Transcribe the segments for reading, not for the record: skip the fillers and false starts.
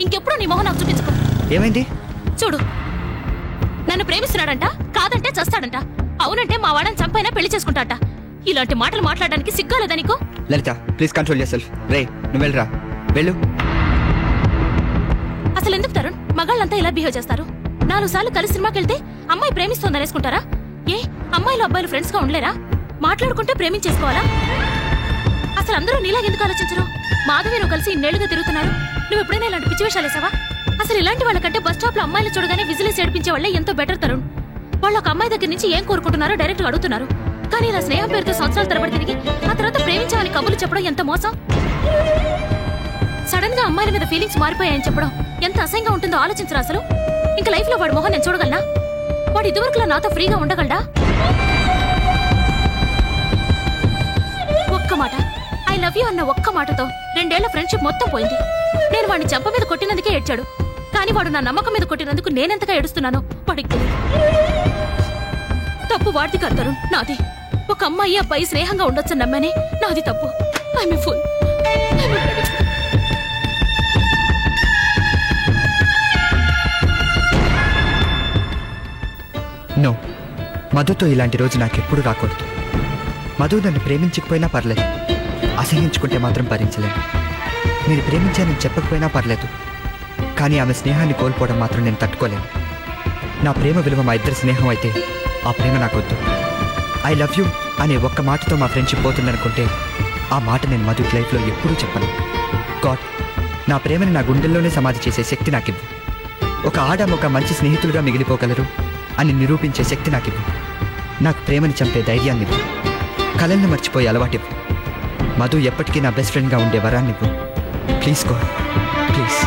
ఇంకెప్పుడు నీ మొహం నాకు చూపించుకో. ఏమైంది? చూడు, నన్ను ప్రేమిస్తున్నాడంట, కాదంటే చస్తాడంట, అవునంటే మా వాడని చంపైనా పెళ్లి చేసుకుంటాట. ఇలాంటి మాటలు మాట్లాడడానికి సిగ్గాలేదా నీకు? లలిత ప్లీజ్ కంట్రోల్ యువర్ సెల్ఫ్. రే నువ్వు వెళ్ళరా, వెళ్ళు. అసలు ఎందుకు తరుణ్ మగాళ్ళంతా ఇలా బిహేవ్ చేస్తారు? 4 సార్లు కలిసి సినిమాకి వెళ్తే అమ్మాయి ప్రేమిస్తోందనేసుకుంటారా? ఏ అమ్మాయిలు అబ్బాయిలు ఫ్రెండ్స్ గా ఉండలేరా? మాట్లాడుకుంటే ప్రేమించేసుకోవాలా? అసలు అందరూ నీలాగెందుకు ఆలోచించరు? మాధవి నువ్వు కలిసి ఇన్నేళ్లుగా తిరుగుతున్నారు. నువ్వు ఎప్పుడైనా ఇలాంటి పిచ్చి వేషాలు వేసావా? అసలు ఇలాంటి వాళ్ళకంటే బస్ స్టాప్ లో అమ్మాయిలు చూడగానే విజిలేసి ఏడిపించే వాళ్ళే ఎంతో బెటర్ తరుణ్. వాళ్ళు ఒక అమ్మాయి దగ్గర నుంచి ఏం కోరుకుంటున్నారో డైరెక్ట్ గా అడుగుతున్నారు. కానీ ఇలా స్నేహం పేరుతో సంవత్సరాల తరబడి తిరిగి ఆ తర్వాత ప్రేమించామని కబుర్లు చెప్పడం ఎంత మోసం. సడన్ గా అమ్మాయిల మీద ఫీలింగ్స్ మారిపోయాయని చెప్పడం ఎంత అసహ్యంగా ఉంటుందో ఆలోచించరా అసలు. ఇంకా లైఫ్ లో వాడి మొహం నేను చూడగలనా? వాడు ఇదివరకులా నాతో ఫ్రీగా ఉండగలడా? ఒక్క మాట ఐ లవ్ యూ అన్న ఒక్క మాటతో 2 ఏళ్ల ఫ్రెండ్షిప్ మొత్తం పోయింది. నేను వాడిని చెంప మీద కొట్టినందుకే ఏడ్చాడు, కానీ వాడు నా నమ్మకం మీద కొట్టినందుకు నేనెంతగా ఏడుస్తున్నానో వాడికి తెలియదు. తప్పు వాడిది కాదు తరుణ్, నాది. ఒక అమ్మాయి అబ్బాయి స్నేహంగా ఉండొచ్చని నమ్మనే నాది తప్పు. I'm a pool. నో, మధుతో ఇలాంటి రోజు నాకెప్పుడు రాకూడదు. మధు నన్ను ప్రేమించకపోయినా పర్లేదు, అసహించుకుంటే మాత్రం భరించలేను. నేను ప్రేమించానని చెప్పకపోయినా పర్లేదు, కానీ ఆమె స్నేహాన్ని కోల్పోవడం మాత్రం నేను తట్టుకోలేను. నా ప్రేమ విలువ మా ఇద్దరి స్నేహం అయితే ఆ ప్రేమ నాకొద్దు. ఐ లవ్ యూ అనే ఒక్క మాటతో మా ఫ్రెండ్షిప్ పోతుందనుకుంటే ఆ మాట నేను మధు లైఫ్లో ఎప్పుడూ చెప్పను. గాడ్, నా ప్రేమని నా గుండెల్లోనే సమాధి చేసే శక్తి నాకివ్వు. ఒక ఒక మంచి స్నేహితులుగా మిగిలిపోగలరు అని నిరూపించే శక్తి నాకివ్వు. నాకు ప్రేమని చంపే ధైర్యాన్నివ్వు. కలల్ని మర్చిపోయే అలవాటివ్వు. మధు ఎప్పటికీ నా బెస్ట్ ఫ్రెండ్గా ఉండే వరాన్నివ్వు. Please God, please.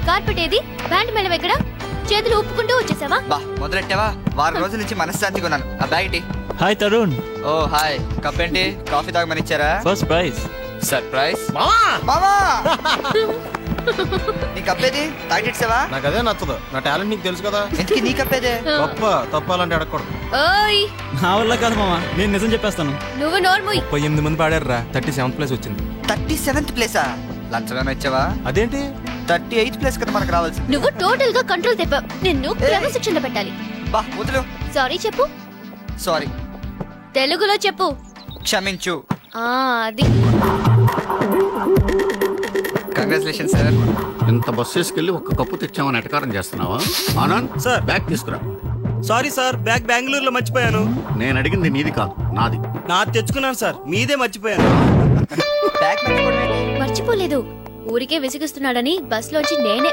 కార్పెట్టేది బ్యాండ్ మేళం ఎక్కడ? చేతులు ఊపుకుంటూ వచ్చేసావా? బా మొదలెట్టావా? వారం రోజుల నుంచి మనశ్శాంతిగా ఉన్నాను. ఆ బ్యాగ్ టీ. హాయ్ తరుణ్. ఓ హాయ్. కప్ ఏంటి? కాఫీ తాగమని ఇచ్చారా? First prize. సర్ప్రైజ్ మామా. నీ కప్పేది? తాగిట్సావా? నాకు అదే నచ్చదు. నా టాలెంట్ నీకు తెలుసు కదా. ఎందుకు నీ కప్పేదే? తప్పాలంటే అడగకూడదు. ఓయ్ నా వల్ల కాదు మామా, నేను నిజం చెప్పేస్తాను. నువ్వు నోర్ముయ్. 38 మంది పాడారా, 37th ప్లేస్ వచ్చింది. 37th ప్లేసా? లంచమేనా ఇచ్చావా? అదేంటి 38th ప్లేస్ కదా మనకు రావాల్సింది. నువ్వు టోటల్ గా కంట్రోల్ తెప్పావు. నిన్ను క్రమశిక్షణలో పెట్టాలి. బా వదులు. సారీ చెప్పు. సారీ. తెలుగులో చెప్పు. క్షమించు. అది. Congratulation sir. ఇంత బస్ చేసుకెళ్ళి ఒక్క కప్పు తెచ్చామని ఎటకారం చేస్తున్నావా? ఆనంద్ సార్, బ్యాగ్ తీసుకురా. సారీ సార్, బ్యాగ్ బెంగళూరులో మర్చిపోయాను. నేను అడిగింది నీది కాదు, నాది. నాది తెచ్చుకున్నాను సార్, మీదే మర్చిపోయాను. మర్చిపోలేదు, ఊరికే విసిగిస్తున్నాడని బస్ లోంచి నేనే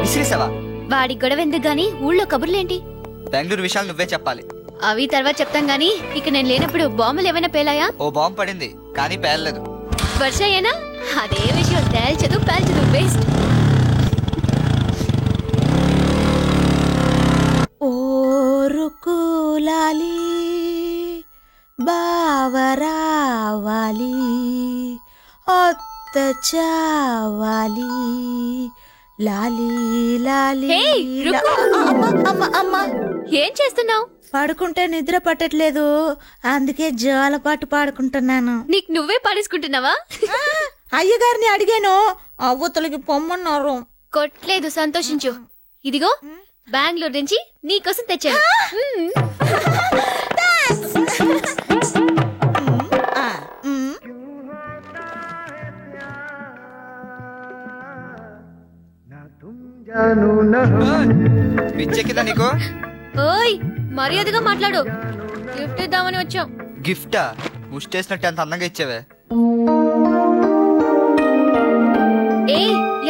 విసిరేసావా? వాడి గొడవ ఎందుకు గానీ ఊళ్ళో కబుర్లేంటి? బెంగళూరు విషయాలు నువ్వే చెప్పాలి. అవి తర్వాత చెప్తాం గానీ ఇక నేను లేనప్పుడు బాంబులు ఏమైనా పేలాయా? ఓ బాంబు పడింది కానీ పేలలేదు. వర్ష అయ్యానా? అదే విషయం. తేల్చదు పేల్చదు, వేస్ట్. ఓరుకులాలి బావరావాలి చావాలి లాలి లాలి. ఏం చేస్తున్నావు? పడుకుంటే నిద్ర పట్టట్లేదు, అందుకే జోలపాటు పాడుకుంటున్నాను. నీకు నువ్వే పాడేసుకుంటున్నావా? అయ్యగారిని అడిగాను, అవ్వతలకి పొమ్మన్నారు. కొట్లేదు, సంతోషించు. ఇదిగో బెంగళూరు నుంచి నీకోసం తెచ్చాను. పిచ్చెక్కిందా నీకు? ఓయ్ మర్యాదగా మాట్లాడు. గిఫ్ట్ ఇద్దామని వచ్చాం. గిఫ్టా? ముష్టేసినట్టు అంత అందంగా ఇచ్చావే. ఏ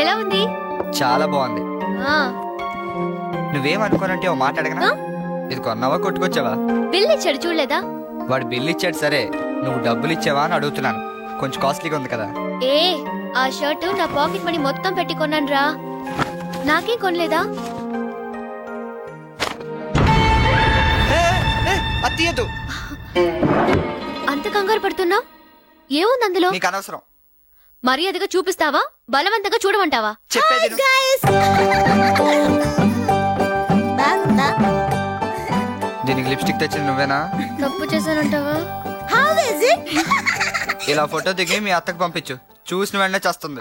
ఎలా ఉంది? చాలా బాగుంది. ఆ నువ్వేమనుకోనంటే ఓ మాట అడగనా? ఇది కొన్నావా కొట్టుకొచ్చావా? బిల్ ఇచ్చాడు చూడలేదా? వాడు బిల్లు ఇచ్చాడు సరే, నువ్వు డబ్బులు ఇచ్చావా అని అడుగుతున్నాను. కొంచెం కాస్ట్లీగా ఉంది కదా. ఏ ఆ షర్టు నా పాకెట్ మనీ మొత్తం పెట్టి కొన్నాను రా. నాకేం కొనలేదా? అది తీయద్దు. అంత కంగారు పడుతున్నావు? ఏముంది అందులో? నీకు అనవసరం. మర్యాదగా చూపిస్తావా, బలవంతంగా చూడమంటావా? చెప్పేది విను. దీనికి లిప్స్టిక్ తెచ్చింది నువ్వేనా? తప్పు చేశానంటావా? ఇలా ఫోటో దిగి మీ అత్తకు పంపించు, చూసిన వెంటనే చేస్తుంది.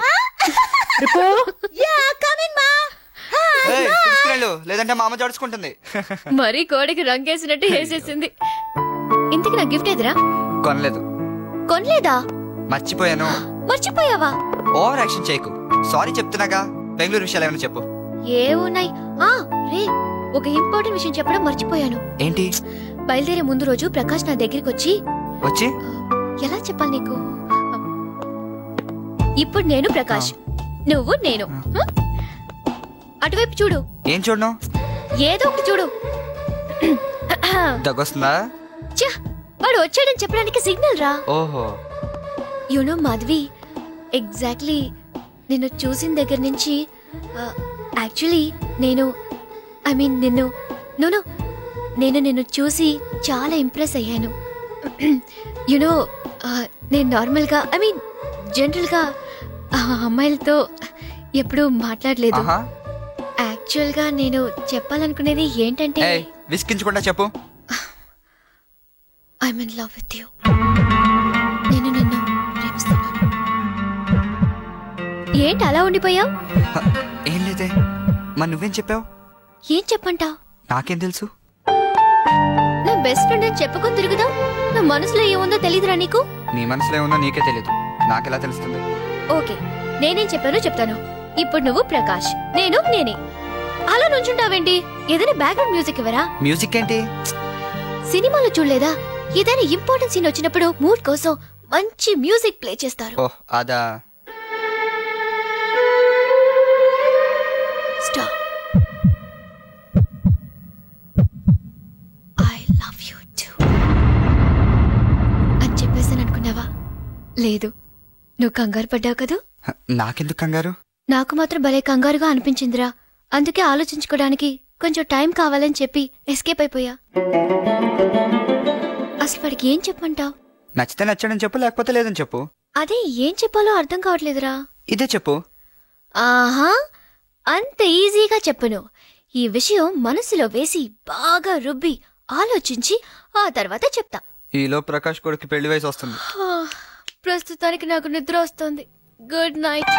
లేదంటే మా అమ్మ జడుచుకుంటుంది. మరీ కోడికి రంగేసినట్టు వేసేసింది. ఇంతకి నా గిఫ్ట్ ఎదురా? కొనలేదు. కొనలేదా? మర్చిపోయాను. మర్చిపోయావా? ఓవర్ యాక్షన్ చేయకు. సారీ చెప్తున్నాగా. బెంగళూరు విషయాలు ఏమైనా చెప్పు. ఏమున్నాయి? రే ఒక ఇంపార్టెంట్ విషయం చెప్పడం మర్చిపోయాను. ఏంటి? బయలుదేరే ముందు రోజు ప్రకాష్ నా దగ్గరికి వచ్చి ఎలా చెప్పాలి నీకు? ఇప్పుడు నేను ప్రకాష్, నువ్వు నేను. అటువైపు చూడు. ఏం చూడను? ఏదో ఒకటి చూడు. దగ్గొస్తుందా? వాడు వచ్చాడని చెప్పడానికి సిగ్నల్ రా. ఓహో. యునో మాధవి, ఎగ్జాక్ట్లీ నిన్ను చూసిన దగ్గర నుంచి యాక్చువల్లీ నేను నిన్ను చూసి చాలా ఇంప్రెస్ అయ్యాను. యునో నేను నార్మల్గా జనరల్గా అమ్మాయిలతో ఎప్పుడూ మాట్లాడలేదు. యాక్చువల్గా నేను చెప్పాలనుకునేది ఏంటంటే, విసిగించకుండా చెప్పు. I'm in love with you. నేను నిన్ను ప్రేమిస్తున్నాను. ఏంటి అలా ఉండిపోయావు? ఏం లేదే. మరి నువ్వేం చెప్పావు? ఏం చెప్పంటావు? నాకేం తెలుసు? నా బెస్ట్ ఫ్రెండ్ అని చెప్పుకొని తిరుగుదాం. నా మనసులో ఏముందో తెలీదురా నీకు? నీ మనసులో ఏముందో నీకే తెలీదు, నాకెలా తెలుస్తుంది? ఓకే, నేనేం చెప్పానో చెప్తాను. ఇప్పుడు నువ్వు ప్రకాష్, నేను నేనే. అలా నుంచుంటావేంటి? ఏదైనా బ్యాక్గ్రౌండ్ మ్యూజిక్ ఇవ్వరా? మ్యూజిక్ ఏంటి? సినిమాలో చూడలేదా? ఏదైనా ఇంపార్టెంట్ సీన్ వచ్చినప్పుడు మూడ్ కోసం మంచి మ్యూజిక్ ప్లే చేస్తారు. ఓహ్ అదా. Stop. I love you two అని చెప్పేసాను అనుకున్నావా? లేదు, నువ్వు కంగారు పడ్డావు కదూ. నాకెందుకు కంగారు? నాకు మాత్రం భలే కంగారుగా అనిపించిందిరా. అందుకే ఆలోచించుకోవడానికి కొంచెం టైం కావాలని చెప్పి ఎస్కేప్ అయిపోయా. అసలు వాడికి ఏం చెప్పమంటావు? నచ్చితే నచ్చడని చెప్పు, లేకపోతే లేదని చెప్పు. అదే ఏం చెప్పాలో అర్థం కావట్లేదురా. ఇదే చెప్పు. ఆహా, అంత ఈజీగా చెప్పను. ఈ విషయం మనసులో వేసి బాగా రుబ్బి ఆలోచించి ఆ తర్వాత చెప్తా. ఈలో ప్రకాష్ కొడుకు పెళ్లి వయసు వస్తుంది. ప్రస్తుతానికి నాకు నిద్ర వస్తుంది. Good night.